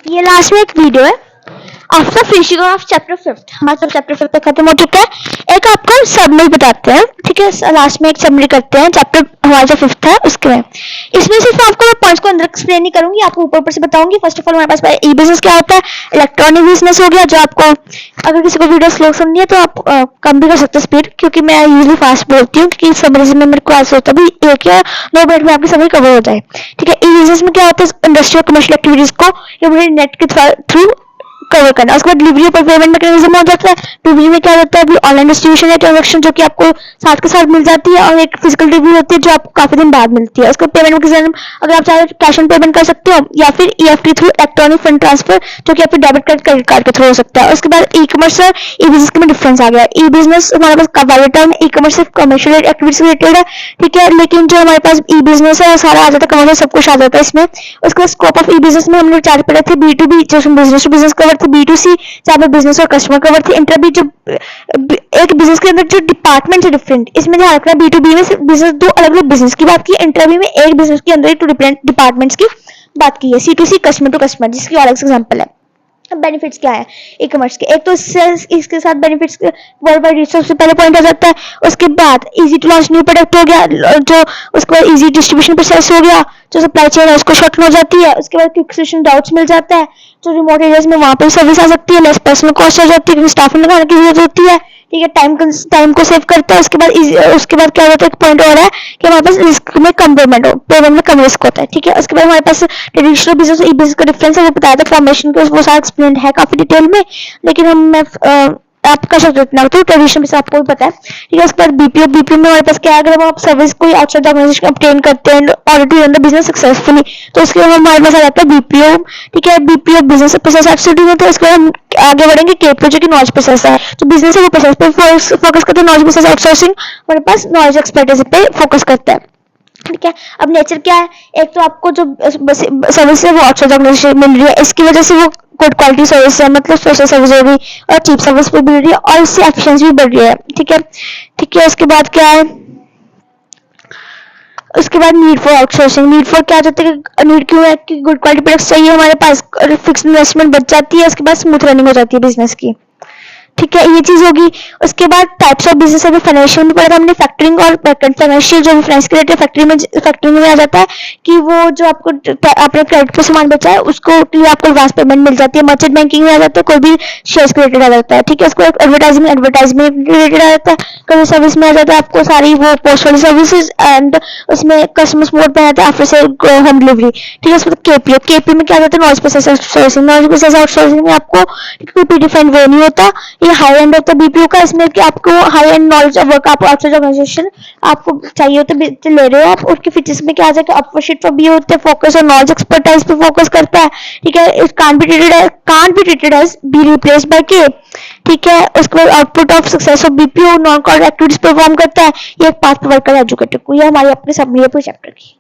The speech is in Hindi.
ये लास्ट में एक वीडियो है आफ्टर फिनिशिंग ऑफ चैप्टर 5। हमारा चैप्टर 5 तक खत्म हो चुका है। एक आपको समरी बताते हैं, ठीक है। लास्ट में एक समरी करते हैं चैप्टर हमारा जो 5th है उसके में। इसमें सिर्फ आपको पॉइंट्स को अंदर एक्सप्लेन नहीं करूंगी, आपको ऊपर ऊपर से बताऊंगी। फर्स्ट ऑफ ऑल हमारे पास ई बिजनेस क्या होता है, इलेक्ट्रॉनिक बिजनेस हो गया, जो आपको अगर किसी को वीडियो स्लो सुननी है तो आप कम भी कर सकते हैं स्पीड, क्योंकि मैं यूजली फास्ट बोलती हूँ, क्योंकि समरी में मेरे को ऐसा होता है भी 1 या 2 मिनट में आपकी समरी कवर हो जाए, ठीक है। ई बिजनेस में क्या होता है, इंडस्ट्रियल कमर्शियल एक्टिविटीज को ये नेट के थ्रू कवर करना। उसके बाद डिलीवरी पर पेमेंट मैकेनिज्म हो जाता है। डिलीवरी में क्या होता है, अभी ऑनलाइन डिस्ट्रीब्यूशन है ट्रांजेक्शन, जो कि आपको साथ के साथ मिल जाती है, और एक फिजिकल डिलीवरी होती है जो आपको काफी दिन बाद मिलती है। उसका पेमेंट मैकेनिज्म अगर आप चाहे कैश ऑन पेमेंट कर सकते हो, या फिर EFT through electronic fund transfer, जो कि आपके डेबिट कार्ड क्रेडिट कार्ड के थ्रू हो सकता है। उसके बाद ई कमर्स और ई बिजनेस में डिफरेंस आ गया। ई बिजनेस हमारे पास कवर टर्म, ई कमर्स सिर्फ कमर्शियल एक्टिविटीज रिलेटेड है, ठीक है। लेकिन जो हमारे पास ई बिजनेस है सारा आ जाता है, कमर्शियल सब कुछ आ जाता है इसमें। उसके बाद स्कोप ऑफ ई बिजनेस में हमने विचार पढ़े थे B2B, जो बिजनेस टू बिजनेस कवर थे, B2C जहाँ पे बिजनेस और कस्टमर कवर थे, इंटरबी जो एक बिजनेस के अंदर जो डिपार्टमेंट है डिफरेंट, इसमें ध्यान रखना B2B में सिर्फ बिजनेस 2 अलग अलग बिजनेस की बात की, इंटरबी में एक बिजनेस के अंदर ही 2 डिफरेंट डिपार्टमेंट्स की बात की है। C2C कस्टमर टू कस्टमर, जिसकी अलग से एग्जांपल है। बेनिफिट्स क्या है ई कॉमर्स के, एक तो इसके साथ बेनिफिट्स वर्ल्ड वाइड रीच सबसे पहले पॉइंट आ जाता है। उसके बाद easy to launch new product हो गया, जो उसके बाद इजी डिस्ट्रीब्यूशन प्रोसेस हो गया, जो सप्लाई चेन है उसको शॉर्टन हो जाती है। उसके बाद क्विक सॉल्यूशन डाउट्स मिल जाता है, जो रिमोट एरियाज में वहां पर सर्विस आ सकती है, लेस पर्सनल कॉस्ट हो जाती है, क्योंकि स्टाफिंग लगाने की जरूरत होती है, ठीक है। टाइम को सेव करता है। उसके बाद क्या होता है, एक पॉइंट और है कि हमारे पास रिस्क में कम पेमेंट में कम रिस्क होता है, ठीक है। उसके बाद हमारे पास ट्रेडिशनल बिजनेस और ई बिजनेस का डिफरेंस है, वो बताया था फॉर्मेशन के, वो सारा एक्सप्लेन है काफी डिटेल में, लेकिन मैं आप कर सकते हो इतना, तो ट्रेडिशनल बिजनेस आपको भी पता है, ठीक है। उसके बाद बीपीओ में हमारे पास क्या है, अगर हम आप सर्विस कोई आउटसाइड ऑर्गेनाइजेशन ऑब्टेन करते हैं order to run the business successfully, तो उसके बाद हमारे पास आ जाता है बीपीओ, ठीक है। बीपीओ बिजनेस प्रोसेस एक्टिविटी में, तो इसके बाद हम आगे बढ़ेंगे केपीओ, जो कि नॉलेज प्रोसेस है, जो बिजनेस है वो प्रोसेस पे फोकस करते हैं। नॉलेज प्रोसेस आउटसोर्सिंग हमारे पास नॉलेज एक्सपर्टीज पे फोकस करता है, ठीक है। अब नेचर क्या है, एक तो आपको जो सर्विस है वो आउटसाइड ऑर्गेनाइजेशन मिल रही है, इसकी वजह से वो गुड क्वालिटी सर्विस है, मतलब स्पेशल सर्विस होगी और चीप सर्विस भी मिल रही है, और इससे एफिशिएंसी भी बढ़ रही है, ठीक है, ठीक है। उसके बाद क्या है, उसके बाद need for outsourcing. Need for क्या होता है, नीड क्यों है कि गुड क्वालिटी प्रोडक्ट्स चाहिए हमारे पास, फिक्स इन्वेस्टमेंट बच जाती है, उसके बाद स्मूथ रनिंग हो जाती है बिजनेस की, ठीक है, ये चीज होगी। उसके बाद टाइप्स ऑफ बिजनेस अभी फाइनेंशियल में पढ़ा था हमने, फैक्टरिंग और फाइनेंशियल, जो फाइनेंस के रेट फैक्टरिंग में आ जाता है कि वो जो आपको आपने क्रेडिट पे सामान बेचा है उसको लिए आपको एडवांस पेमेंट मिल जाती है। मर्चेंट बैंकिंग में आ जाता है, कोई भी शेयर्स के रिलेटेड आ जाता है, ठीक है। उसको एडवर्टाइजमेंट रिलेटेड आ जाता है, कभी सर्विस में आ जाता है आपको सारी वो पोस्ट वाली सर्विसेज, एंड उसमें कस्टमर सपोर्ट में आता है आफ्टर से होम डिलीवरी, ठीक है। उसके बाद केपीओ में क्या होता है, knowledge process outsourcing. Knowledge process outsourcing में आपको कोई प्रीडिफाइंड वे नहीं होता, ये हाई एंड होता है बीपीओ का, इसमें कि आपको high and knowledge of work, आपको आउटसाइड ऑर्गेनाइजेशन आपको चाहिए होता है, तो ले रहे हो आप। उसके फीचर्स में क्या आ जाएगा, अपवर्ड फॉर बी होते हैं, फोकस और नॉलेज एक्सपर्टाइज पे फोकस करता है, ठीक है। It can't be treated as be replaced by के, ठीक है। उसके बाद output of success of BPO non core activities perform करता है, ये एक पाथ प्रोवाइड कर एजुकेटर को। ये हमारी अपनी समरी है पूरे चैप्टर की।